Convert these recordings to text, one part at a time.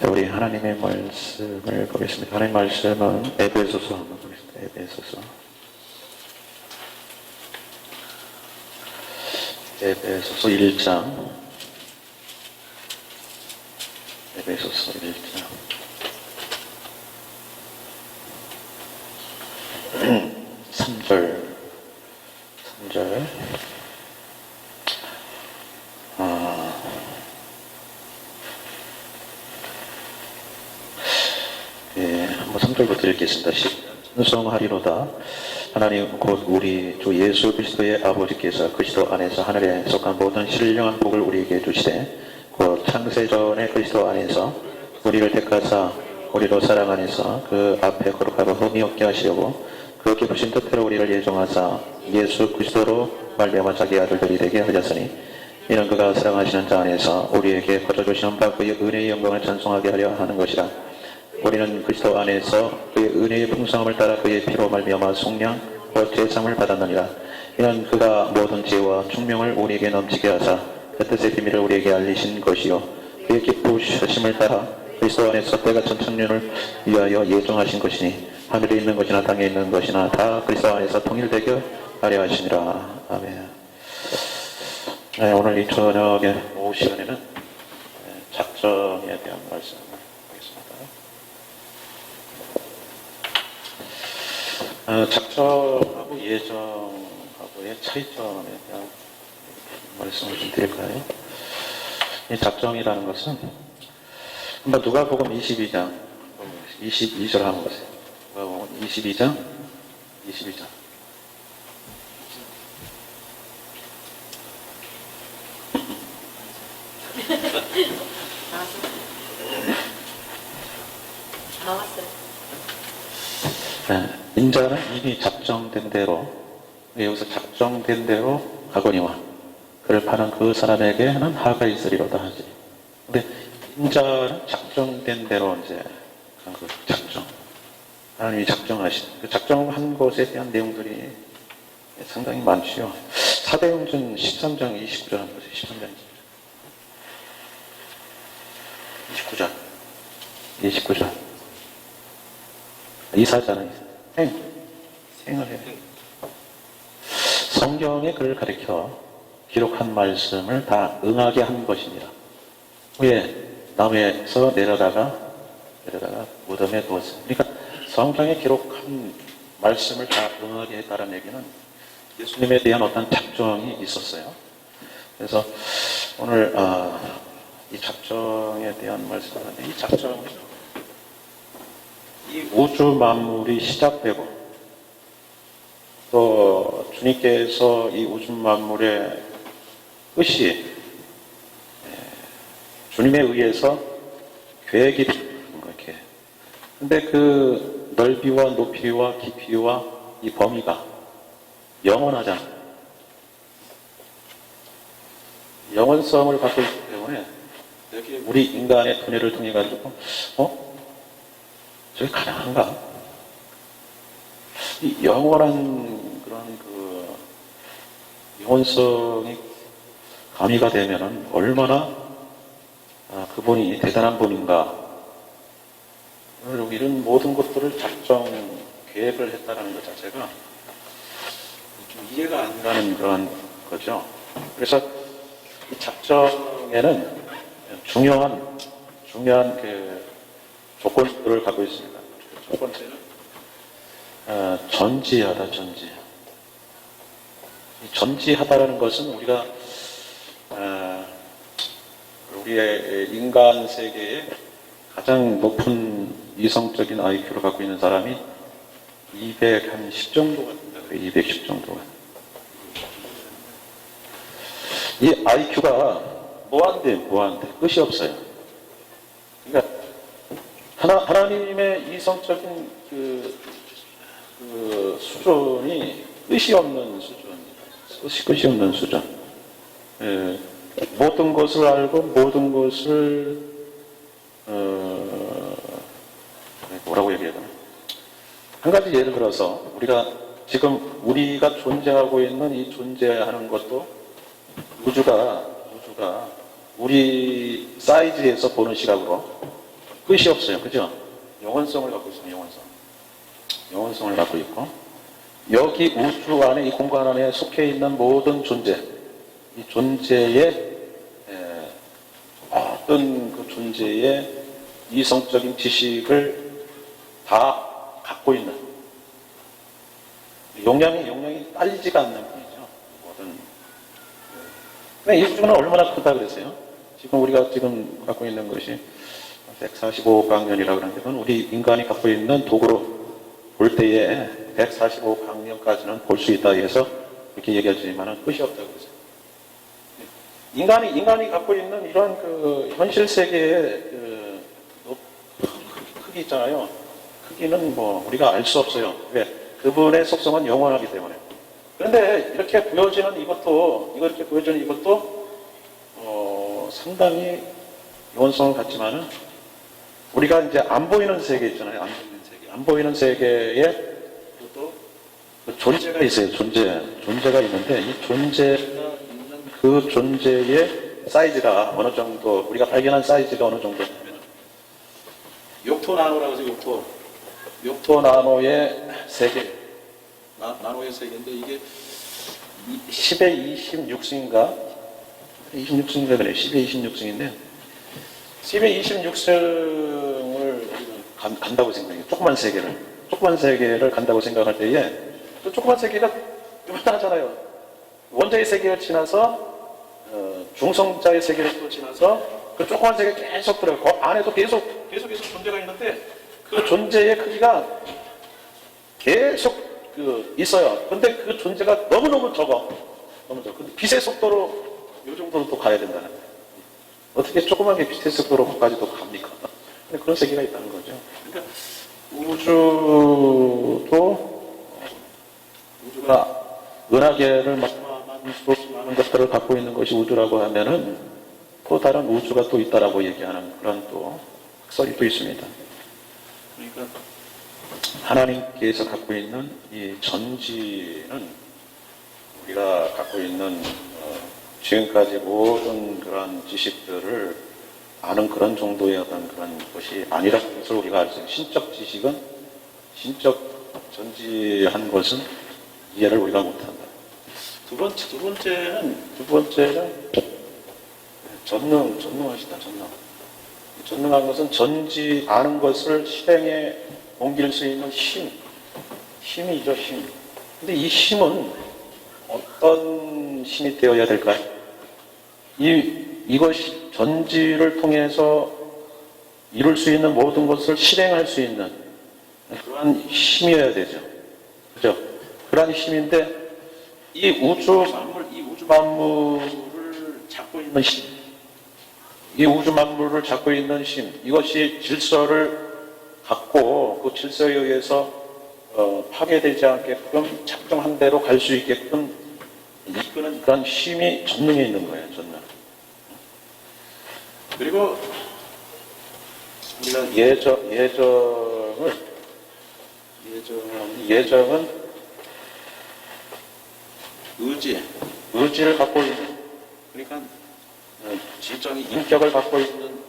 우리 하나님의 말씀을 보겠습니다. 하나님의 말씀은 에베소서 한번 보겠습니다. 에베소서 1장. 에베소서 1장. 3절. 한번 3절부터 읽겠습니다. 찬송하리로다. 하나님 곧 우리 주 예수 그리스도의 아버지께서 그리스도 안에서 하늘에 속한 모든 신령한 복을 우리에게 주시되 곧 창세전에 그리스도 안에서 우리를 택하사 우리로 사랑 안에서 그 앞에 거룩하고 흠이 없게 하시려고 그 기쁘신 뜻대로 우리를 예정하사 예수 그리스도로 말미암아 자기 아들들이 되게 하셨으니 이는 그가 사랑하시는 자 안에서 우리에게 거저주시는 바 그의 은혜의 영광을 찬송하게 하려 하는 것이라. 우리는 그리스도 안에서 그의 은혜의 풍성함을 따라 그의 피로 말미암아 속량 곧 제삼을 받았느니라. 이는 그가 모든 지혜와 총명을 우리에게 넘치게 하사 그 뜻의 비밀을 우리에게 알리신 것이요 그의 기쁘심을 따라 그리스도 안에서 때가 천천년을 위하여 예정하신 것이니 하늘에 있는 것이나 땅에 있는 것이나 다 그리스도 안에서 통일되게 하려 하시니라. 아멘. 네, 오늘 이 저녁의 오후 시간에는 작정에 대한 말씀을 하겠습니다. 작정하고 예정하고의 차이점에 대한 말씀을 좀 드릴까요? 이 작정이라는 것은 한번 누가복음 22장 22절 한번 보세요. 누가복음 22장 나왔어요. 네, 인자는 이미 작정된 대로, 여기서 작정된 대로 가거니와 그를 파는 그 사람에게는 하가 있으리로다 하지. 근데 인자는 작정된 대로 이제 그 작정, 하나님이 작정하신 그 작정한 것에 대한 내용들이 상당히 많지요. 사도행전 13장 29절 한번 보세요. 13장 29절. 이사잖아요. 생을 해요. 성경에 그를 가리켜 기록한 말씀을 다 응하게 한 것이니라. 후에 나무에서 내려다가 무덤에 두었어요. 그러니까 성경에 기록한 말씀을 다 응하게 했다는 얘기는 예수님에 대한 어떤 작정이 있었어요. 그래서 오늘 이 작정에 대한 말씀은 이 작정이 이 우주 만물이 시작되고 또 주님께서 이 우주 만물의 끝이 주님에 의해서 계획이 이렇게. 근데 그 넓이와 높이와 깊이와 이 범위가 영원하잖아. 영원성을 갖고 있기 때문에 여기 우리 인간의 두뇌를 통해 가지고 저게 가능한가? 이 영원한 그런 그 영원성이 가미가 되면은 얼마나 그분이 대단한 분인가? 이런 모든 것들을 작정 계획을 했다는 것 자체가 좀 이해가 안 가는 그런 거죠. 그래서 이 작정에는 중요한 그 조건들을 갖고 있습니다. 첫 번째는 전지하다. 전지하다라는 것은 우리가 우리의 인간 세계에 가장 높은 이성적인 IQ를 갖고 있는 사람이 210 정도가 된다. 210 정도가. 이 IQ가 무한대 끝이 없어요. 그러니까 하나님의 이성적인 그 수준이 끝이 없는 수준입니다. 끝이 없는 수준. 모든 것을 알고 모든 것을 뭐라고 얘기해야 되나? 한 가지 예를 들어서 우리가 존재하고 있는 이 존재하는 것도 우주가 우리 사이즈에서 보는 시각으로 끝이 없어요. 그죠? 영원성을 갖고 있습니다. 영원성. 영원성을 갖고 있고, 여기 우주 안에, 이 공간 안에 속해 있는 모든 존재, 이 존재의 어떤 그 존재의 이성적인 지식을 다 갖고 있는, 용량이 딸리지가 않는 분이죠. 모든. 이 우주는 얼마나 크다 그랬어요? 지금 우리가 지금 갖고 있는 것이 145강년이라고 그러는데, 그건 우리 인간이 갖고 있는 도구로 볼 때에 145강년까지는 볼 수 있다 해서 이렇게 얘기하지만 끝이 없다고 그랬어요. 인간이 갖고 있는 이런 그 현실 세계의 크기 있잖아요. 크기는 뭐 우리가 알 수 없어요. 왜? 그분의 속성은 영원하기 때문에. 그런데 이렇게 보여지는 이것도 상당히 영원성을 갖지만은 우리가 이제 안 보이는 세계 있잖아요. 안 보이는 세계에 또 존재가 있어요. 존재가 있는데, 이 존재가 있는 그 존재의 사이즈가 어느 정도, 우리가 발견한 사이즈가 어느 정도냐면, 욕토 나노라고 해서 욕토 나노의 세계, 나노의 세계인데, 이게 10의 26승인가? 26승인가 그래. 10의 26승인데, 10의 26승을 간다고 생각해요. 조그만 세계를 간다고 생각할 때에, 그 조그만 세계가 요만하잖아요. 원자의 세계를 지나서, 중성자의 세계를 또 지나서, 그 조그만 세계 계속 들어요. 그 안에도 계속 존재가 있는데, 그 존재의 크기가 계속 있어요. 근데 그 존재가 너무너무 적어. 근데 빛의 속도로 이 정도로 또 가야 된다는 거예요. 어떻게 조그만 게 빛의 속도로까지도 갑니까? 근데 그런 세계가 있다는 거죠. 그러니까 우주가 은하계를 많은 것들을 갖고 있는 것이 우주라고 하면은 또 다른 우주가 또 있다라고 얘기하는 그런 또 학설이 또 있습니다. 그러니까 하나님께서 갖고 있는 이 전지는 우리가 갖고 있는 지금까지 모든 그런 지식들을 아는 그런 정도의 어떤 그런 것이 아니라는 것을 우리가 알 수 있어요. 신적 전지한 것은 이해를 우리가 못한다. 두 번째는 전능하시다. 전능한 것은 전지 아는 것을 실행에 옮길 수 있는 힘이죠, 힘. 근데 이 힘은 어떤 힘이 되어야 될까요? 이것이 전지를 통해서 이룰 수 있는 모든 것을 실행할 수 있는 그러한 힘이어야 되죠. 그죠? 그러한 힘인데, 이 우주 만물을 잡고 있는 힘, 이것이 질서를 갖고 그 질서에 의해서 파괴되지 않게끔 작정한 대로 갈 수 있게끔 이끄는 그런 힘이 전능에 있는 거예요. 전능. 그리고 우리가 예정은 의지를 갖고 있는, 그러니까 지정이 인격을 갖고 있는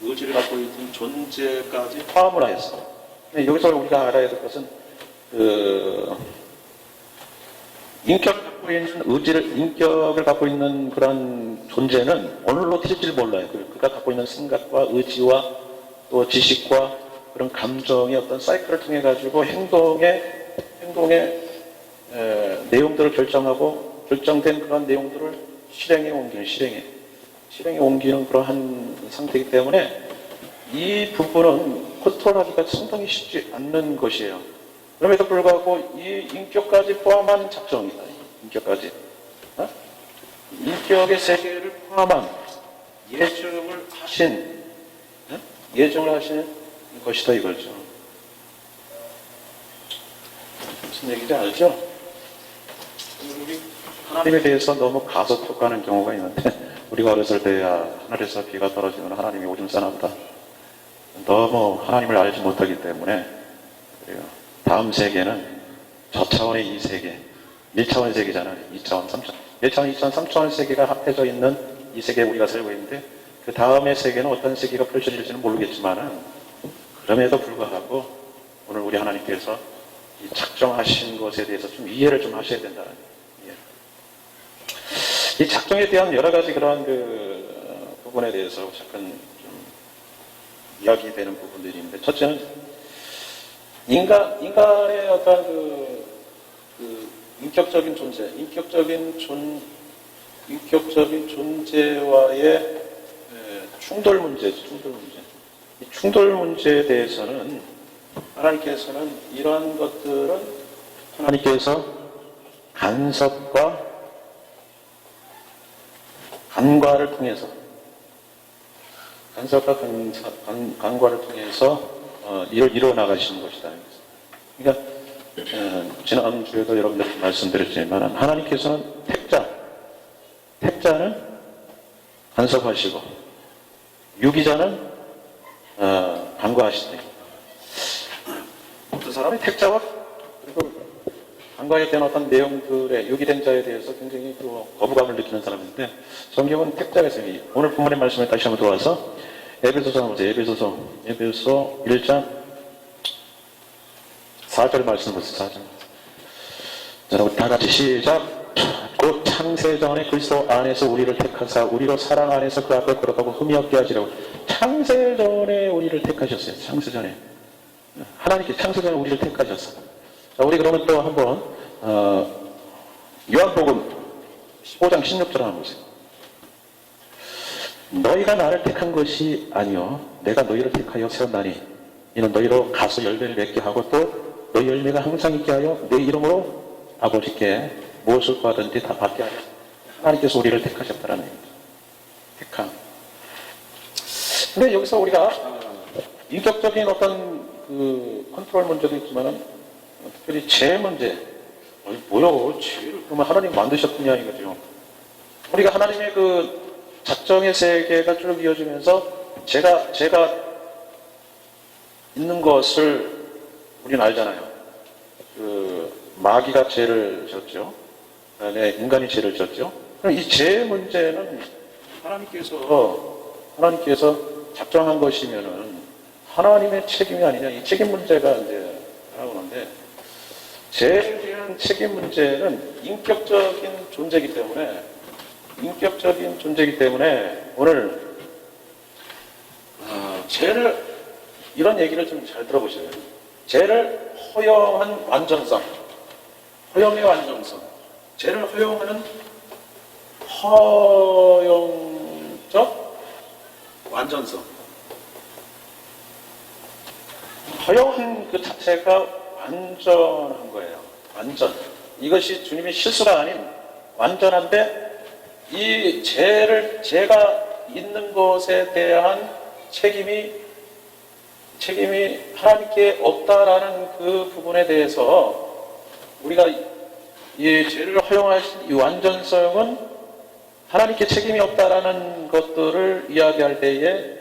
의지를 갖고 있는 존재까지 포함을 하였어. 여기서 우리가 알아야 될 것은 인격을 갖고 있는 그런 존재는 오늘로 튈지 몰라요. 그가 갖고 있는 생각과 의지와 또 지식과 그런 감정의 어떤 사이클을 통해 가지고 행동의 내용들을 결정된 그런 내용들을 실행에 옮기는 그러한 상태이기 때문에 이 부분은 컨트롤하기가 상당히 쉽지 않는 것이에요. 그럼에도 불구하고 이 인격까지 포함한 작정이다. 인격의 세계를 포함한 예정을 하신 것이다 이거죠. 무슨 얘기인지 알죠? 우리 하나님에 대해서 너무 가소톡하는 경우가 있는데, 우리가 어렸을 때야 하늘에서 비가 떨어지면 하나님이 오줌 싸나 보다. 너무 하나님을 알지 못하기 때문에 다음 세계는 저차원의 이 세계, 1차원 세계잖아요. 2차원, 3차원. 1차원, 2차원, 3차원 세계가 합해져 있는 이 세계에 우리가 살고 있는데, 그 그 다음의 세계는 어떤 세계가 펼쳐질지는 모르겠지만은 그럼에도 불구하고 오늘 우리 하나님께서 이 작정하신 것에 대해서 좀 이해를 좀 하셔야 된다는 이해. 이 작정에 대한 여러 가지 그러한 그 부분에 대해서 잠깐 좀 이야기되는 부분들이 있는데, 첫째는 인간의 어떤 그 인격적인 존재, 인격적인 존재와의 충돌 문제죠. 이 충돌 문제에 대해서는 하나님께서는 이러한 것들은 하나님께서 간섭과 간과를 통해서 간과를 통해서 이루어 나가시는 것이다. 그러니까 지난 주에도 여러분들께 말씀드렸지만 하나님께서는 택자는 간섭하시고 유기자는 간과하시다. 어떤 사람이 택자와 그리고 간과에 대한 어떤 내용들의 유기된 자에 대해서 굉장히 거부감을 느끼는 사람인데, 성경은 택자가 있습니다. 오늘 본문의 말씀에 다시 한번 들어와서 에베소서 한번 보세요. 에베소 1장 4절 말씀 보세요. 4절. 자, 우리 다 같이 시작. 곧 창세전에 그리스도 안에서 우리를 택하사 우리로 사랑 안에서 그 앞에 걸어가고 흠이 없게 하시려고. 창세전에 우리를 택하셨어요. 창세전에. 하나님께서 창세전에 우리를 택하셨어. 자, 우리 그러면 또 한번 요한복음 15장 16절 한번 보세요. 너희가 나를 택한 것이 아니요 내가 너희를 택하여 세웠나니 이는 너희로 가서 열매를 맺게 하고 또 너희 열매가 항상 있게 하여 내 이름으로 아버지께 무엇을 구하든지 다 받게 하려. 하나님께서 우리를 택하셨다라는 얘기죠. 택함. 근데 여기서 우리가 인격적인 어떤 그 컨트롤 문제도 있지만은 특별히 죄 문제. 뭐요? 죄를 그러면 하나님 만드셨느냐 이거죠. 우리가 하나님의 그 작정의 세계가 쭉 이어지면서 제가 있는 것을 우리는 알잖아요. 그 마귀가 죄를 졌죠. 그다음에 인간이 죄를 졌죠. 그럼 이 죄 문제는 하나님께서 작정한 것이면은 하나님의 책임이 아니냐, 이 책임 문제가 이제 나오는데, 죄에 대한 책임 문제는 인격적인 존재이기 때문에 오늘 죄를, 이런 얘기를 좀 잘 들어보셔야 돼요. 죄를 허용한 완전성, 허용의 완전성, 죄를 허용하는 허용적 완전성. 허용한 그 자체가 완전한 거예요. 완전. 이것이 주님의 실수가 아닌 완전한데, 이 죄가 있는 것에 대한 책임이 하나님께 없다라는 그 부분에 대해서 우리가 이 죄를 허용하신 이 완전성은 하나님께 책임이 없다라는 것들을 이야기할 때에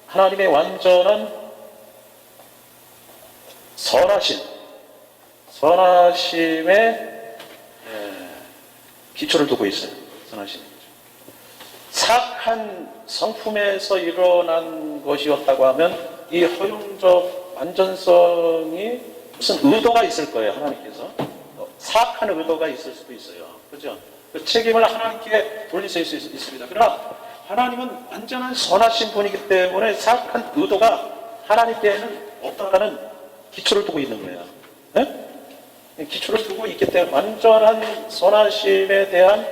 하나님의 완전한 선하심의 기초를 두고 있어요. 선하심. 사악한 성품에서 일어난 것이었다고 하면 이 허용적 완전성이 무슨 의도가 있을 거예요. 하나님께서 사악한 의도가 있을 수도 있어요. 그렇죠? 그 책임을 하나님께 돌릴 수 있습니다. 그러나 하나님은 완전한 선하신 분이기 때문에 사악한 의도가 하나님께는 없다라는 기초를 두고 있는 거예요. 네? 기초를 두고 있기 때문에 완전한 선하심에 대한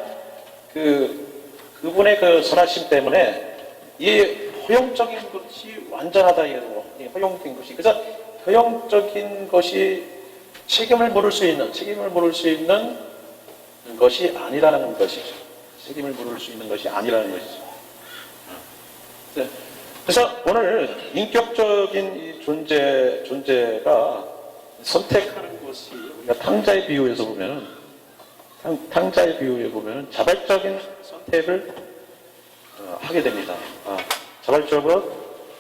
그분의 그 선하심 때문에 이 허용적인 것이 완전하다 이거 허용된 것이, 그래서 허용적인 것이 책임을 물을 수 있는 것이 아니라는 것이죠. 책임을 물을 수 있는 것이 아니라는 것이죠. 그래서 오늘 인격적인 이 존재가 선택하는 것이, 우리가 탕자의 비유에 보면은 자발적인 선택을 하게 됩니다. 자발적으로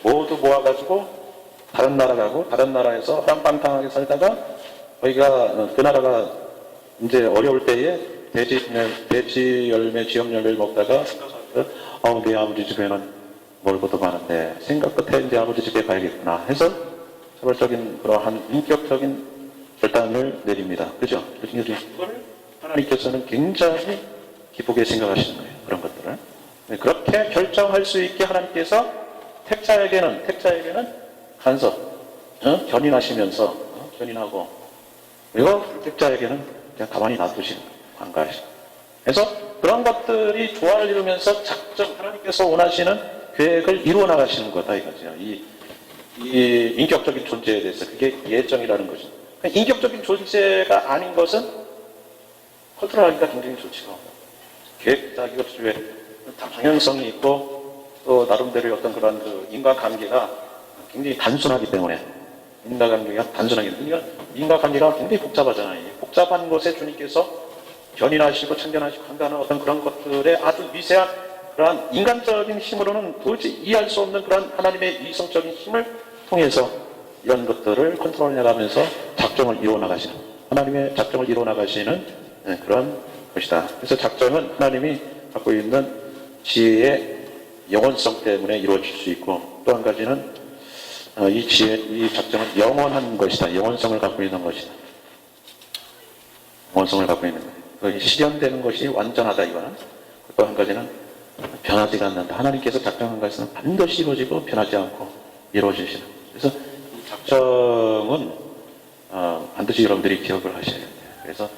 모두 모아가지고 다른 나라 가고, 다른 나라에서 빵빵탕하게 살다가 거기가 그 나라가 이제 어려울 때에 돼지 열매, 지역 열매를 먹다가 내 아버지 집에는 멀고도 많은데 생각 끝에 이제 아버지 집에 가야겠구나 해서 자발적인 그러한 인격적인 결단을 내립니다. 그죠? 그걸 하나님께서는 굉장히 기쁘게 생각하시는 거예요. 그런 것들을. 그렇게 결정할 수 있게 하나님께서 택자에게는 간섭, 견인하시면서, 견인하고, 그리고 불택자에게는 그냥 가만히 놔두시는 거예요. 관가하시고. 그래서 그런 것들이 조화를 이루면서 작정, 하나님께서 원하시는 계획을 이루어 나가시는 거다, 이거죠. 이 인격적인 존재에 대해서. 그게 예정이라는 거죠. 인격적인 존재가 아닌 것은 컨트롤하기가 굉장히 좋지요. 계획 짜기 없이 다 방향성이 있고 또 나름대로의 어떤 그런 그 인과관계가 굉장히 단순하기 때문에 인과관계가 단순하기 때문에 그러니까 인과관계가 굉장히 복잡하잖아요. 복잡한 것에 주님께서 견인하시고 참견하시고 한다는 어떤 그런 것들의 아주 미세한 그러한 인간적인 힘으로는 도저히 이해할 수 없는 그런 하나님의 이성적인 힘을 통해서 이런 것들을 컨트롤해가면서 작정을 이루어 나가시는 하나님의 작정을 이루어 나가시는 그런 것이다. 그래서 작정은 하나님이 갖고 있는 지혜의 영원성 때문에 이루어질 수 있고 또 한 가지는 이 작정은 영원한 것이다. 영원성을 갖고 있는 것이다. 영원성을 갖고 있는 것. 실현되는 것이 완전하다 이거는. 또 한 가지는 변하지가 않는다. 하나님께서 작정한 것은 반드시 이루어지고 변하지 않고 이루어지시는. 그래서 이 작정은 반드시 여러분들이 기억을 하셔야 돼요. 그래서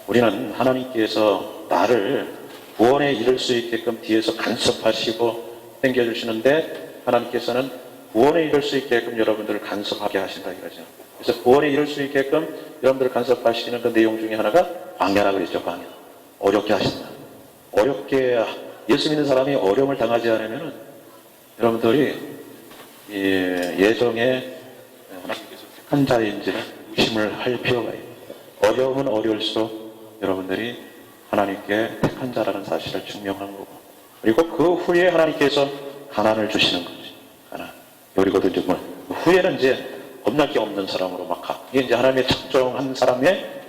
우리는 하나님께서 나를 구원에 이를 수 있게끔 뒤에서 간섭하시고 당겨주시는데 하나님께서는 구원에 이를 수 있게끔 여러분들을 간섭하게 하신다 이거죠. 그래서 구원에 이를 수 있게끔 여러분들을 간섭하시는 그 내용 중에 하나가 광야라 그랬죠. 광야. 어렵게 하신다. 어렵게 예수 믿는 사람이 어려움을 당하지 않으면 여러분들이 예정에 하나님께서 택한 자인지를 의심을 할 필요가 있어요. 어려움은 어려울수록 여러분들이 하나님께 택한 자라는 사실을 증명하는 거고 그리고 그 후에 하나님께서 가난을 주시는 거지. 가난. 여리고도 이제 뭐 후에는 이제 겁날 게 없는 사람으로 막 가. 이게 이제 하나님의 작정한 사람의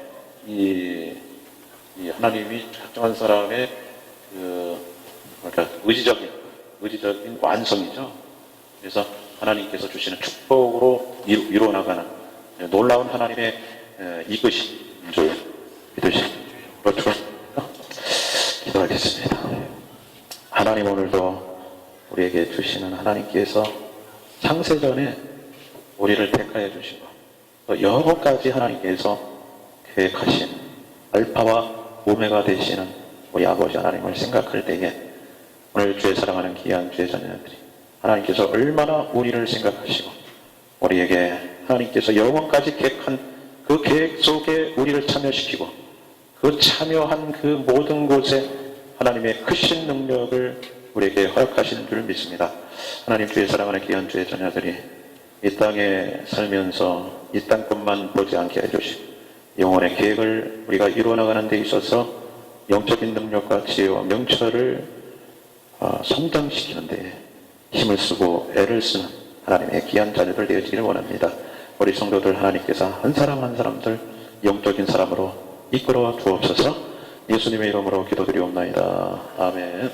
이 하나님이 작정한 사람의 그러니까 의지적인 완성이죠. 그래서 하나님께서 주시는 축복으로 이루어 나가는 놀라운 하나님의 이것이 줄 믿으시. 그렇죠. 기도하겠습니다. 하나님 오늘도 우리에게 주시는 하나님께서 창세전에 우리를 택하여 주시고 또 영원까지 하나님께서 계획하신 알파와 오메가 되시는 우리 아버지 하나님을 생각할 때에 오늘 주의 사랑하는 귀한 주의 자녀들이 하나님께서 얼마나 우리를 생각하시고 우리에게 하나님께서 영원까지 계획한 그 계획 속에 우리를 참여시키고 그 참여한 그 모든 곳에 하나님의 크신 능력을 우리에게 허락하시는 줄 믿습니다. 하나님 주의 사랑하는 귀한 주의 자녀들이 이 땅에 살면서 이 땅뿐만 보지 않게 해주시고 영원의 계획을 우리가 이루어나가는 데 있어서 영적인 능력과 지혜와 명철을 성장시키는 데 힘을 쓰고 애를 쓰는 하나님의 귀한 자녀들 되어지기를 원합니다. 우리 성도들 하나님께서 한 사람 한 사람들 영적인 사람으로 이끌어 주옵소서. 예수님의 이름으로 기도드리옵나이다. 아멘.